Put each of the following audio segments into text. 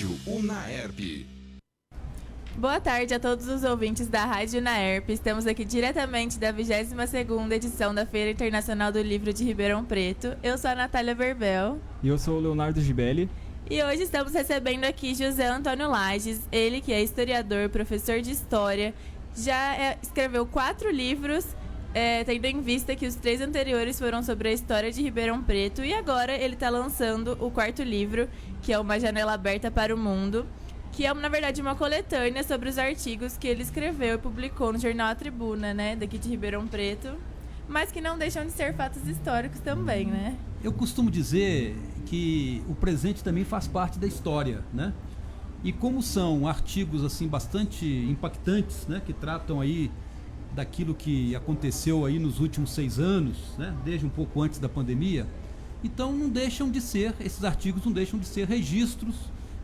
Rádio Unaerp. Boa tarde a todos os ouvintes da Rádio Unaerp. Estamos aqui diretamente da 22ª edição da Feira Internacional do Livro de Ribeirão Preto. Eu sou a Natália Verbel. E eu sou o Leonardo Gibelli. E hoje estamos recebendo aqui José Antônio Lages, ele que é historiador, professor de história, já escreveu 4 livros, tendo em vista que os 3 anteriores foram sobre a história de Ribeirão Preto, e agora ele está lançando o 4º livro, que é Uma Janela Aberta para o Mundo, que é, na verdade, uma coletânea sobre os artigos que ele escreveu e publicou no jornal A Tribuna, né, daqui de Ribeirão Preto, mas que não deixam de ser fatos históricos também, né? Eu costumo dizer que o presente também faz parte da história, né? E como são artigos assim bastante impactantes, né, que tratam aí daquilo que aconteceu aí nos últimos 6 anos, né, desde um pouco antes da pandemia, então esses artigos não deixam de ser registros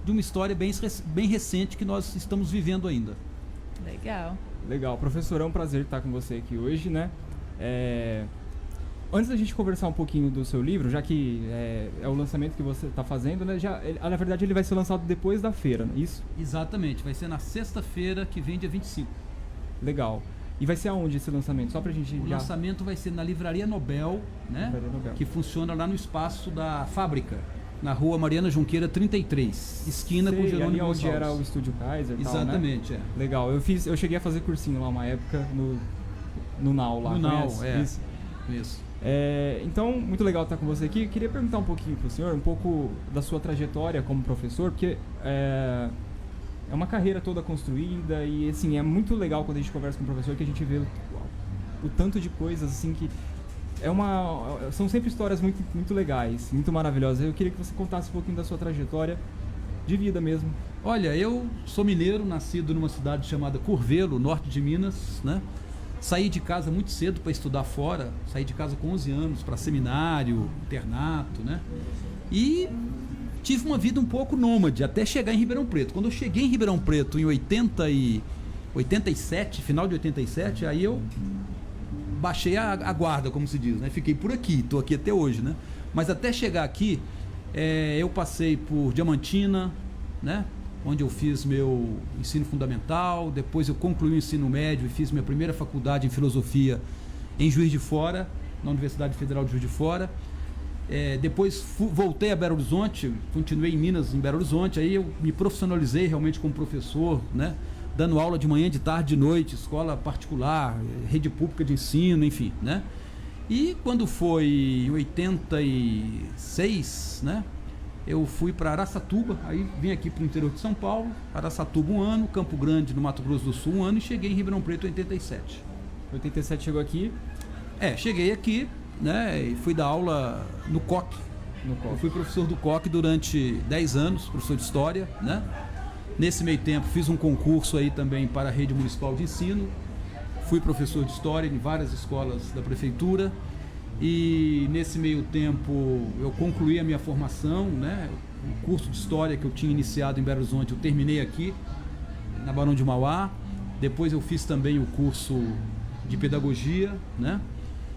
de uma história bem recente que nós estamos vivendo ainda. Legal, professor, é um prazer estar com você aqui hoje, né? Antes da gente conversar um pouquinho do seu livro, já que é o lançamento que você está fazendo, né? Na verdade ele vai ser lançado depois da feira, não é isso? Exatamente, vai ser na sexta-feira que vem, dia 25. Legal. E vai ser aonde esse lançamento? Só pra gente O lançamento vai ser na Livraria Nobel, né? Livraria Nobel. Que funciona lá no espaço da fábrica, na rua Mariana Junqueira 33, esquina com Jerônimo ali onde Gonçalves. era o Estúdio Kaiser e tal, né? Exatamente, é. Legal, eu cheguei a fazer cursinho lá uma época no NAU lá. No NAU, Isso. Então, muito legal estar com você aqui. Eu queria perguntar um pouquinho para o senhor, um pouco da sua trajetória como professor, porque é uma carreira toda construída e assim, é muito legal quando a gente conversa com o professor que a gente vê o tanto de coisas assim que são sempre histórias muito, muito legais, muito maravilhosas. Eu queria que você contasse um pouquinho da sua trajetória de vida mesmo. Olha, eu sou mineiro, nascido numa cidade chamada Curvelo, norte de Minas, né? Saí de casa muito cedo para estudar fora, saí de casa com 11 anos para seminário, internato, né? E tive uma vida um pouco nômade até chegar em Ribeirão Preto. Quando eu cheguei em Ribeirão Preto em 87, final de 87, aí eu baixei a guarda, como se diz, né? Fiquei por aqui, estou aqui até hoje, né? Mas até chegar aqui, eu passei por Diamantina, né? Onde eu fiz meu ensino fundamental, depois eu concluí o ensino médio e fiz minha primeira faculdade em filosofia em Juiz de Fora, na Universidade Federal de Juiz de Fora. Depois voltei a Belo Horizonte, continuei em Minas, em Belo Horizonte, aí eu me profissionalizei realmente como professor, né? Dando aula de manhã, de tarde, de noite, escola particular, rede pública de ensino, enfim, né? E quando foi em 86, né? Eu fui para Araçatuba, aí vim aqui para o interior de São Paulo, Araçatuba 1 ano, Campo Grande, no Mato Grosso do Sul 1 ano e cheguei em Ribeirão Preto em 87. 87 chegou aqui? Cheguei aqui, né, e fui dar aula no COC. Eu fui professor do COC durante 10 anos, professor de História, né? Nesse meio tempo fiz um concurso aí também para a Rede Municipal de Ensino, fui professor de História em várias escolas da Prefeitura. E nesse meio tempo eu concluí a minha formação, né? O curso de História que eu tinha iniciado em Belo Horizonte, eu terminei aqui, na Barão de Mauá. Depois eu fiz também o curso de Pedagogia, né?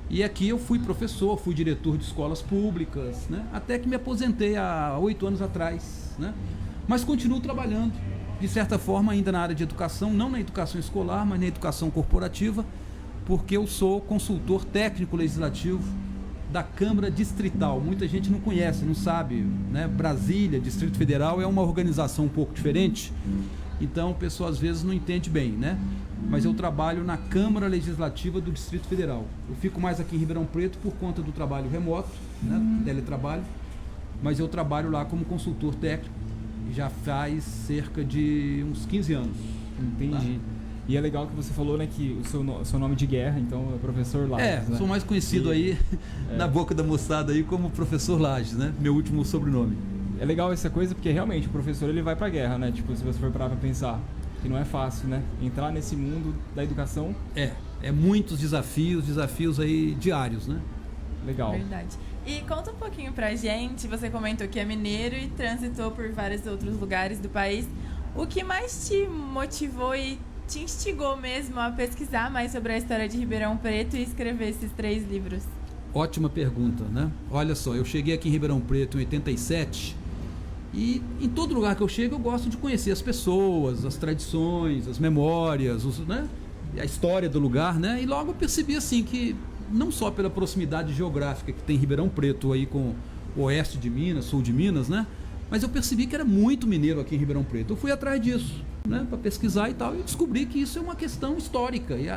E aqui eu fui professor, fui diretor de escolas públicas, né? Até que me aposentei há 8 anos atrás, né? Mas continuo trabalhando, de certa forma, ainda na área de educação, não na educação escolar, mas na educação corporativa, porque eu sou consultor técnico legislativo da Câmara Distrital. Muita gente não conhece, não sabe, né? Brasília, Distrito Federal, é uma organização um pouco diferente, então o pessoal às vezes não entende bem, né? Mas eu trabalho na Câmara Legislativa do Distrito Federal. Eu fico mais aqui em Ribeirão Preto por conta do trabalho remoto, né? Teletrabalho, mas eu trabalho lá como consultor técnico, já faz cerca de uns 15 anos. Entendi. Tá? E é legal que você falou, né, que o seu nome de guerra, então, é professor Lages, né? Sou mais conhecido aí na boca da moçada aí como professor Lages, né? Meu último sobrenome. É legal essa coisa porque realmente o professor ele vai pra guerra, né? Tipo, se você for parar pra pensar, que não é fácil, né? Entrar nesse mundo da educação. É muitos desafios aí diários, né? Legal. Verdade. E conta um pouquinho pra gente, você comentou que é mineiro e transitou por vários outros lugares do país. O que mais te motivou e te instigou mesmo a pesquisar mais sobre a história de Ribeirão Preto e escrever esses 3 livros? Ótima pergunta, né? Olha só, eu cheguei aqui em Ribeirão Preto em 87 E em todo lugar que eu chego, eu gosto de conhecer as pessoas, as tradições, as memórias, né? A história do lugar, né? E logo eu percebi assim que, não só pela proximidade geográfica que tem Ribeirão Preto aí com o oeste de Minas, sul de Minas, né? Mas eu percebi que era muito mineiro aqui em Ribeirão Preto. Eu fui atrás disso, né? Para pesquisar e tal, e descobri que isso é uma questão histórica. E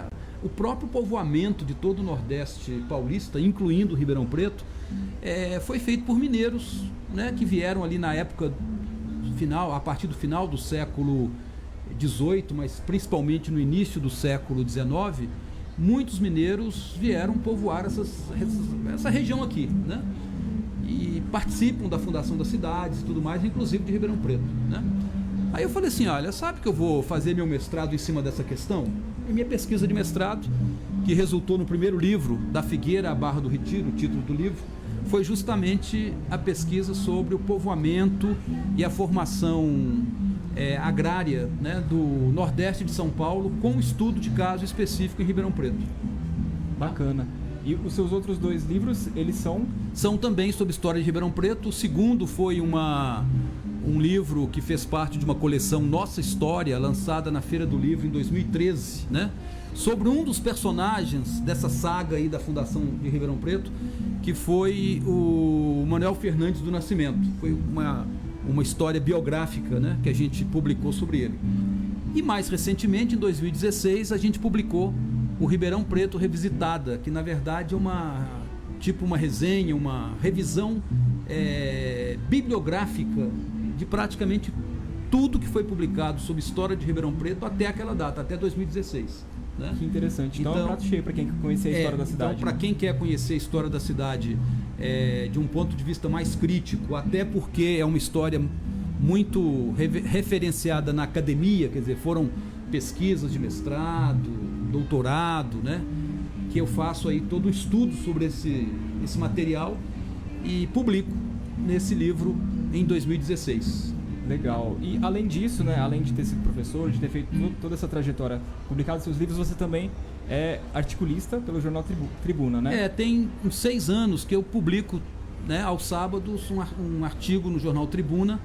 o próprio povoamento de todo o Nordeste paulista, incluindo Ribeirão Preto, foi feito por mineiros, né? Que vieram ali na época final, a partir do final do século XVIII, mas principalmente no início do século XIX, muitos mineiros vieram povoar essa região aqui, né? E participam da fundação das cidades e tudo mais, inclusive de Ribeirão Preto, né? Aí eu falei assim, olha, sabe que eu vou fazer meu mestrado em cima dessa questão? E minha pesquisa de mestrado, que resultou no primeiro livro, Da Figueira à Barra do Retiro, o título do livro, foi justamente a pesquisa sobre o povoamento e a formação agrária, né, do Nordeste de São Paulo, com um estudo de caso específico em Ribeirão Preto. Bacana. E os seus outros 2 livros, eles são também sobre história de Ribeirão Preto. O segundo foi um livro que fez parte de uma coleção Nossa História, lançada na Feira do Livro em 2013, né? Sobre um dos personagens dessa saga aí da fundação de Ribeirão Preto, que foi o Manuel Fernandes do Nascimento. Foi uma história biográfica, né, que a gente publicou sobre ele. E mais recentemente, em 2016, a gente publicou o Ribeirão Preto Revisitada, que na verdade é uma resenha, uma revisão bibliográfica de praticamente tudo que foi publicado sobre história de Ribeirão Preto até aquela data, até 2016. Né? Que interessante. Então é um prato cheio para quem quer conhecer a história da cidade. Então, para quem quer conhecer a história da cidade de um ponto de vista mais crítico, até porque é uma história muito referenciada na academia, quer dizer, foram pesquisas de mestrado, doutorado, né? Que eu faço aí todo um estudo sobre esse material e publico nesse livro em 2016. Legal. E além disso, né, além de ter sido professor, de ter feito toda essa trajetória, publicado seus livros, você também é articulista pelo jornal Tribuna, né? Tem uns 6 anos que eu publico, né, aos sábados um artigo no jornal Tribuna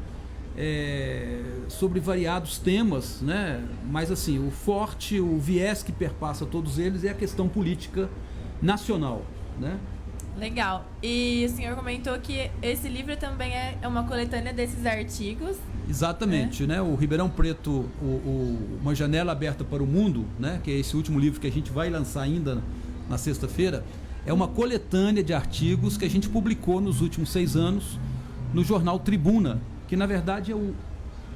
sobre variados temas, né? Mas assim, o viés que perpassa todos eles é a questão política nacional, né? Legal. E o senhor comentou que esse livro também é uma coletânea desses artigos. Exatamente, né? O Ribeirão Preto, Uma Janela Aberta para o Mundo, né? Que é esse último livro que a gente vai lançar ainda na sexta-feira, é uma coletânea de artigos que a gente publicou nos últimos 6 anos no jornal Tribuna, que na verdade é o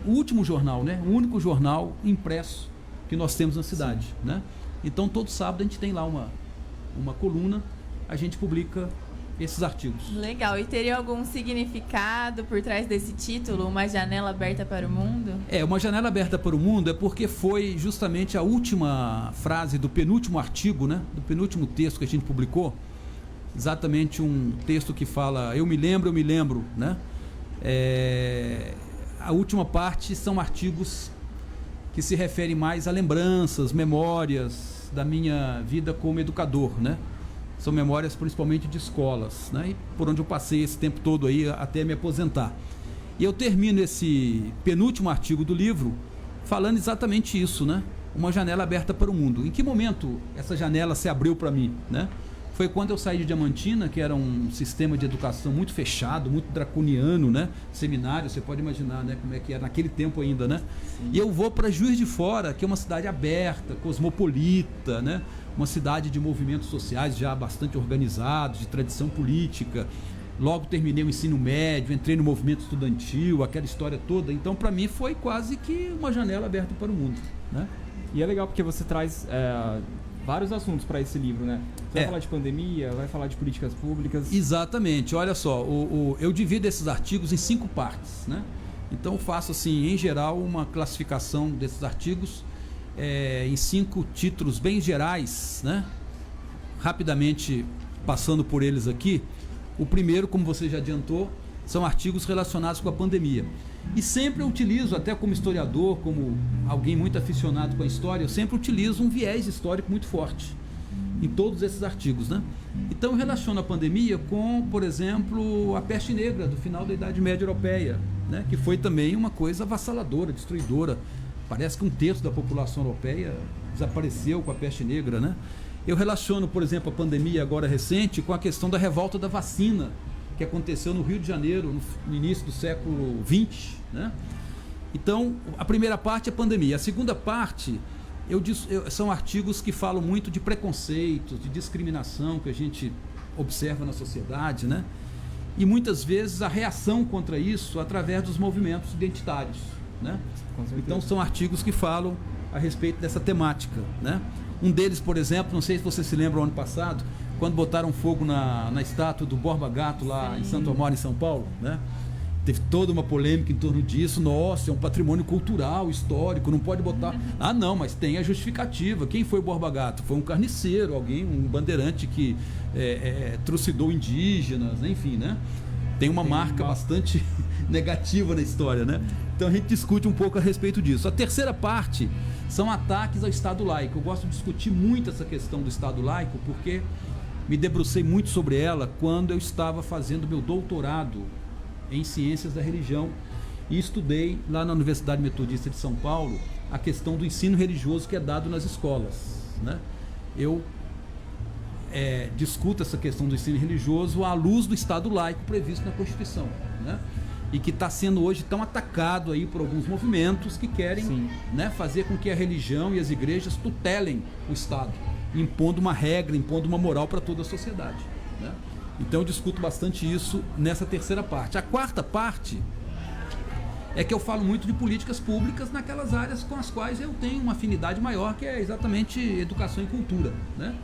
último jornal, né? O único jornal impresso que nós temos na cidade, né? Então todo sábado a gente tem lá uma coluna, a gente publica esses artigos. Legal. E teria algum significado por trás desse título, Uma Janela Aberta para o Mundo? Uma Janela Aberta para o Mundo é porque foi justamente a última frase do penúltimo artigo, né? Do penúltimo texto que a gente publicou. Exatamente um texto que fala, eu me lembro, né? A última parte são artigos que se referem mais a lembranças, memórias da minha vida como educador, né? São memórias principalmente de escolas, né? E por onde eu passei esse tempo todo aí até me aposentar. E eu termino esse penúltimo artigo do livro falando exatamente isso, né? Uma janela aberta para o mundo. Em que momento essa janela se abriu para mim, né? Foi quando eu saí de Diamantina, que era um sistema de educação muito fechado, muito draconiano, né? Seminário, você pode imaginar, né? Como é que era naquele tempo ainda, né? Sim. E eu vou para Juiz de Fora, que é uma cidade aberta, cosmopolita, né? Uma cidade de movimentos sociais já bastante organizados, de tradição política. Logo terminei o ensino médio, entrei no movimento estudantil, aquela história toda. Então, para mim, foi quase que uma janela aberta para o mundo, né? E é legal porque você traz vários assuntos para esse livro, né? Você vai falar de pandemia, vai falar de políticas públicas. Exatamente. Olha só, eu divido esses artigos em 5 partes, né? Então, eu faço, assim, em geral, uma classificação desses artigos em 5 títulos bem gerais, né? Rapidamente passando por eles aqui. O primeiro, como você já adiantou, são artigos relacionados com a pandemia. E sempre eu utilizo, até como historiador, como alguém muito aficionado com a história, eu sempre utilizo um viés histórico muito forte em todos esses artigos, né? Então eu relaciono a pandemia com, por exemplo, a peste negra do final da Idade Média Europeia, né, que foi também uma coisa avassaladora, destruidora. Parece que 1/3 da população europeia desapareceu com a peste negra, né? Eu relaciono, por exemplo, a pandemia agora recente com a questão da revolta da vacina, que aconteceu no Rio de Janeiro, no início do século XX, né? Então, a primeira parte é a pandemia. A segunda parte, são artigos que falam muito de preconceitos, de discriminação que a gente observa na sociedade, né? E muitas vezes a reação contra isso através dos movimentos identitários, né? Então, são artigos que falam a respeito dessa temática, né? Um deles, por exemplo, não sei se você se lembra, o ano passado, quando botaram fogo na estátua do Borba Gato lá Sim. em Santo Amaro, em São Paulo, né? Teve toda uma polêmica em torno disso. Nossa, é um patrimônio cultural, histórico, não pode botar... Ah, não, mas tem a justificativa. Quem foi o Borba Gato? Foi um carniceiro, um bandeirante que trucidou indígenas, enfim, né? Tem uma marca bastante negativa na história, né? Então a gente discute um pouco a respeito disso. A terceira parte são ataques ao Estado laico. Eu gosto de discutir muito essa questão do Estado laico porque me debrucei muito sobre ela quando eu estava fazendo meu doutorado em Ciências da Religião e estudei lá na Universidade Metodista de São Paulo a questão do ensino religioso que é dado nas escolas, né? Eu discuto essa questão do ensino religioso à luz do Estado laico previsto na Constituição, né? E que está sendo hoje tão atacado aí por alguns movimentos que querem, né, fazer com que a religião e as igrejas tutelem o Estado, impondo uma regra, impondo uma moral para toda a sociedade, né? Então eu discuto bastante isso nessa terceira parte. A quarta parte é que eu falo muito de políticas públicas naquelas áreas com as quais eu tenho uma afinidade maior, que é exatamente educação e cultura, né?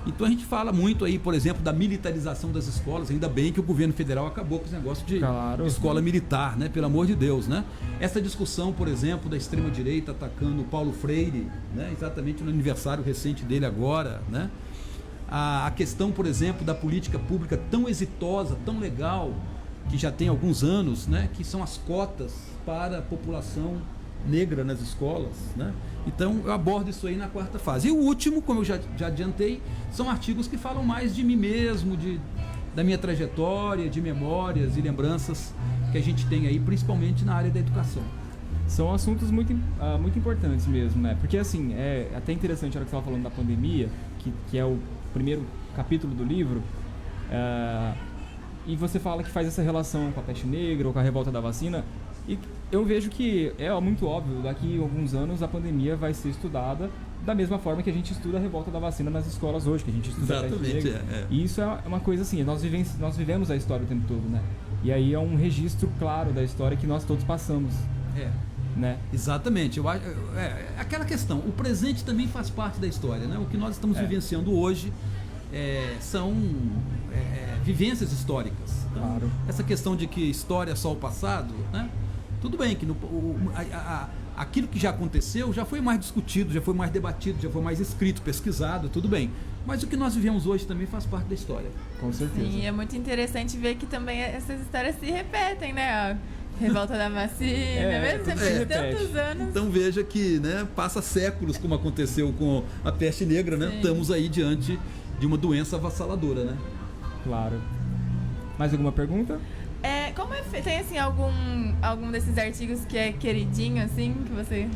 Então a gente fala muito aí, por exemplo, da militarização das escolas. Ainda bem que o governo federal acabou com esse negócio de escola militar, né? Pelo amor de Deus, né? Essa discussão, por exemplo, da extrema-direita atacando o Paulo Freire, né? Exatamente no aniversário recente dele agora, né? A questão, por exemplo, da política pública tão exitosa, tão legal, que já tem alguns anos, né? Que são as cotas para a população negra nas escolas, né? Então eu abordo isso aí na quarta fase. E o último, como eu já adiantei, são artigos que falam mais de mim mesmo, da minha trajetória, de memórias e lembranças que a gente tem aí, principalmente na área da educação. São assuntos muito importantes mesmo, né? Porque assim, é até interessante a hora que você estava falando da pandemia, que é o primeiro capítulo do livro, e você fala que faz essa relação com a peste negra ou com a revolta da vacina, e eu vejo que é muito óbvio, daqui a alguns anos a pandemia vai ser estudada da mesma forma que a gente estuda a revolta da vacina nas escolas hoje, que a gente estuda a peste negra. E isso é uma coisa assim, nós vivemos a história o tempo todo, né? E aí é um registro claro da história que nós todos passamos. Né? Exatamente. Eu acho, aquela questão, o presente também faz parte da história, né? O que nós estamos vivenciando hoje são vivências históricas. Então, essa questão de que história é só o passado, né? Tudo bem que aquilo que já aconteceu já foi mais discutido, já foi mais debatido, já foi mais escrito, pesquisado, tudo bem. Mas o que nós vivemos hoje também faz parte da história. Com certeza. Sim, é muito interessante ver que também essas histórias se repetem, né? A revolta da vacina, mesmo depois de tantos anos. Então veja que, né, passa séculos, como aconteceu com a peste negra, né? Estamos aí diante de uma doença avassaladora, né? Claro. Mais alguma pergunta? Tem assim algum desses artigos que é queridinho, assim, que você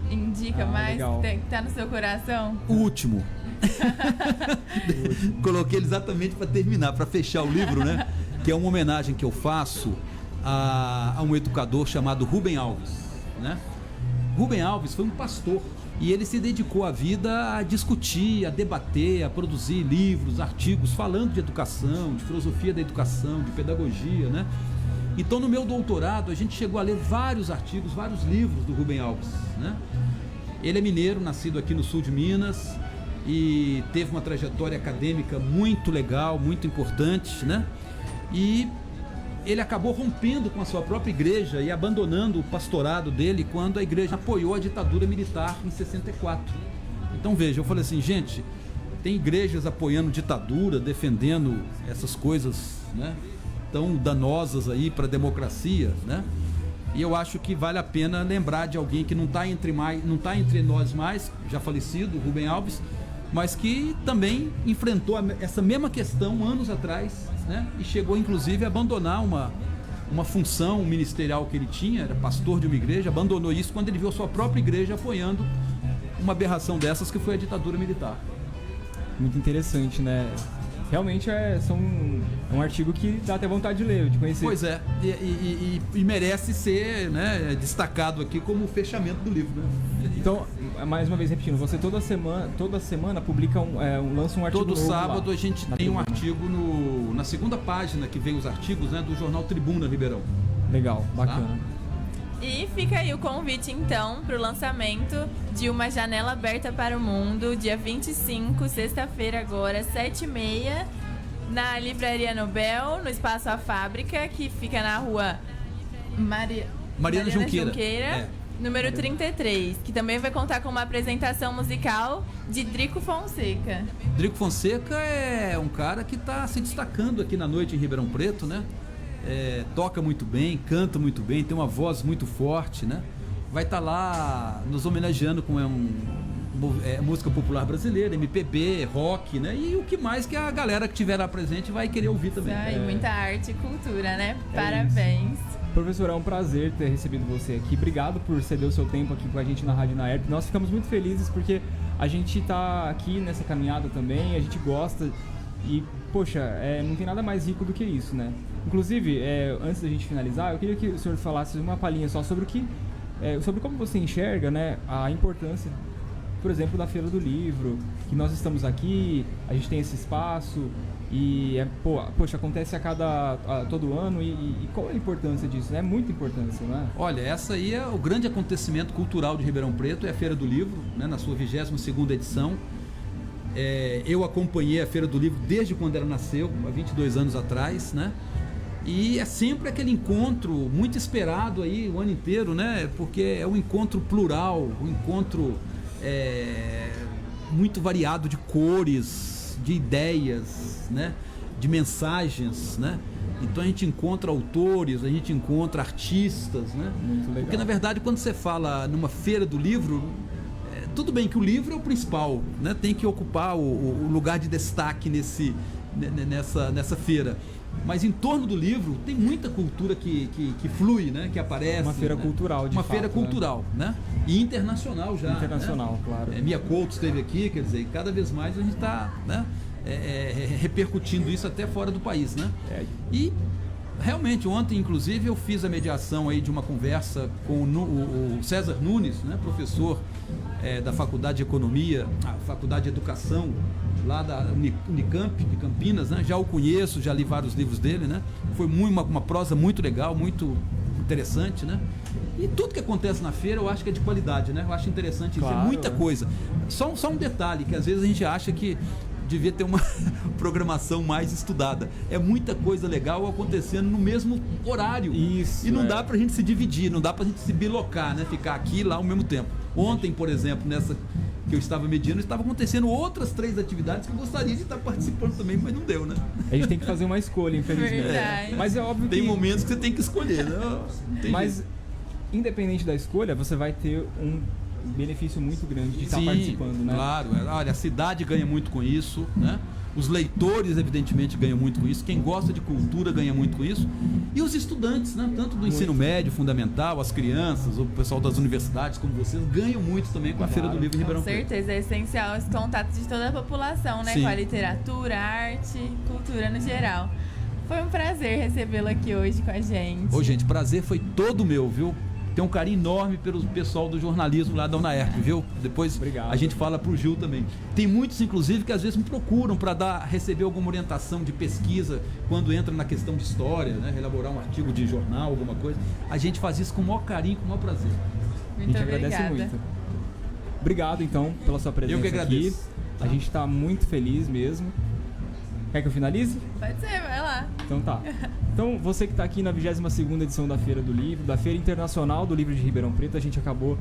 indica mais, que tá no seu coração? O último. Coloquei ele exatamente para terminar, para fechar o livro, né? Que é uma homenagem que eu faço a um educador chamado Rubem Alves, né? Rubem Alves foi um pastor e ele se dedicou a vida a discutir, a debater, a produzir livros, artigos falando de educação, de filosofia da educação, de pedagogia, né? Então no meu doutorado a gente chegou a ler vários artigos, vários livros do Rubem Alves, né? Ele é mineiro, nascido aqui no sul de Minas e teve uma trajetória acadêmica muito legal, muito importante, né? E ele acabou rompendo com a sua própria igreja e abandonando o pastorado dele quando a igreja apoiou a ditadura militar em 64. Então veja, eu falei assim, gente, tem igrejas apoiando ditadura, defendendo essas coisas, né, tão danosas aí para a democracia, né? E eu acho que vale a pena lembrar de alguém que não está entre nós mais, já falecido, Rubem Alves, mas que também enfrentou essa mesma questão anos atrás, né? E chegou inclusive a abandonar uma função ministerial que ele tinha, era pastor de uma igreja, abandonou isso quando ele viu a sua própria igreja apoiando uma aberração dessas que foi a ditadura militar. Muito interessante, né? Realmente é um artigo que dá até vontade de ler, de conhecer. Pois é, e merece ser, né, destacado aqui como o fechamento do livro, né? Então, mais uma vez repetindo, você toda semana publica lança um artigo todo novo sábado lá, a gente tem um artigo na segunda página que vem os artigos, né, do jornal Tribuna Ribeirão. Legal, bacana. Tá? E fica aí o convite, então, para o lançamento de Uma Janela Aberta para o Mundo, dia 25, sexta-feira agora, 7h30, na Livraria Nobel, no Espaço A Fábrica, que fica na rua Mariana Junqueira. Número 33, que também vai contar com uma apresentação musical de Drico Fonseca. Drico Fonseca é um cara que está se destacando aqui na noite em Ribeirão Preto, né? Toca muito bem, canta muito bem, tem uma voz muito forte, né? Vai estar lá nos homenageando com música popular brasileira, MPB, rock, né? E o que mais que a galera que estiver lá presente vai querer ouvir também. E muita arte e cultura, né? Parabéns. Professor, é um prazer ter recebido você aqui. Obrigado por ceder o seu tempo aqui com a gente na Rádio UNAERP. Nós ficamos muito felizes porque a gente está aqui nessa caminhada também, a gente gosta e, poxa, não tem nada mais rico do que isso, né? Inclusive, antes da gente finalizar, eu queria que o senhor falasse uma palhinha só sobre sobre como você enxerga, né, a importância, por exemplo, da Feira do Livro, que nós estamos aqui, a gente tem esse espaço e, poxa, acontece todo ano e qual é a importância disso? É muita importância, não é? Olha, essa aí é o grande acontecimento cultural de Ribeirão Preto, é a Feira do Livro, né, na sua 22ª edição. Eu acompanhei a Feira do Livro desde quando ela nasceu, há 22 anos atrás, né? E é sempre aquele encontro muito esperado aí o ano inteiro, né? Porque é um encontro plural, um encontro muito variado de cores, de ideias, né? De mensagens, né? Então a gente encontra autores, a gente encontra artistas, né? Muito legal. Porque na verdade quando você fala numa Feira do Livro, tudo bem que o livro é o principal, né? Tem que ocupar o lugar de destaque nessa feira. Mas em torno do livro tem muita cultura que flui, né? Que aparece. Uma feira cultural, de Uma fato, feira cultural, né? E internacional já. Internacional, né? claro. Mia Couto esteve aqui, quer dizer, e cada vez mais a gente está, né? Repercutindo isso até fora do país, né? E realmente ontem, inclusive, eu fiz a mediação aí de uma conversa com o César Nunes, né? Professor da Faculdade de Economia, Faculdade de Educação, lá da Unicamp, de Campinas, né? Já o conheço, já li vários livros dele, né? Foi uma prosa muito legal, muito interessante, né? E tudo que acontece na feira eu acho que é de qualidade, né? Eu acho interessante, claro, isso é muita coisa. Só um detalhe, que às vezes a gente acha que devia ter uma programação mais estudada. É muita coisa legal acontecendo no mesmo horário. Isso, e não dá pra gente se dividir, não dá pra gente se bilocar, né? Ficar aqui e lá ao mesmo tempo. Ontem, por exemplo, nessa que eu estava mediando, estava acontecendo outras 3 atividades que eu gostaria de estar participando também, mas não deu, né? A gente tem que fazer uma escolha, infelizmente. Mas é óbvio que... Tem momentos que você tem que escolher, né? Mas, independente da escolha, você vai ter um benefício muito grande de estar participando, né? Claro. Olha, a cidade ganha muito com isso, né? Os leitores, evidentemente, ganham muito com isso. Quem gosta de cultura ganha muito com isso. E os estudantes, né? Tanto do ensino médio, fundamental, as crianças, o pessoal das universidades, como vocês, ganham muito também com a Feira do Livro em Ribeirão Preto. Com certeza, é essencial esse contato de toda a população, né? Sim. Com a literatura, arte, cultura no geral. Foi um prazer recebê-lo aqui hoje com a gente. Ô, gente, prazer foi todo meu, viu? Tenho um carinho enorme pelo pessoal do jornalismo lá da UNAERP, viu? Depois Obrigado. A gente fala pro Gil também. Tem muitos, inclusive, que às vezes me procuram para receber alguma orientação de pesquisa quando entra na questão de história, né? Elaborar um artigo de jornal, alguma coisa. A gente faz isso com o maior carinho, com o maior prazer. Muito a gente agradece muito. Obrigado, então, pela sua presença. Eu que agradeço. Aqui. A gente está muito feliz mesmo. Quer que eu finalize? Pode ser, vai lá. Então tá. Então, você que está aqui na 22ª edição da Feira do Livro, da Feira Internacional do Livro de Ribeirão Preto, a gente acabou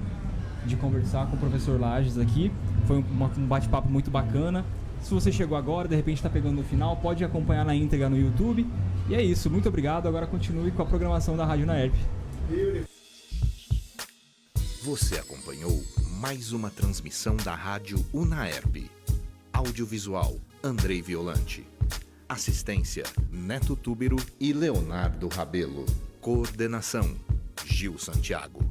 de conversar com o professor Lages aqui. Foi um bate-papo muito bacana. Se você chegou agora, de repente está pegando no final, pode acompanhar na íntegra no YouTube. E é isso, muito obrigado. Agora continue com a programação da Rádio UNAERP. Você acompanhou mais uma transmissão da Rádio UNAERP. Audiovisual, Andrei Violante. Assistência, Neto Túbero e Leonardo Rabelo. Coordenação: Gil Santiago.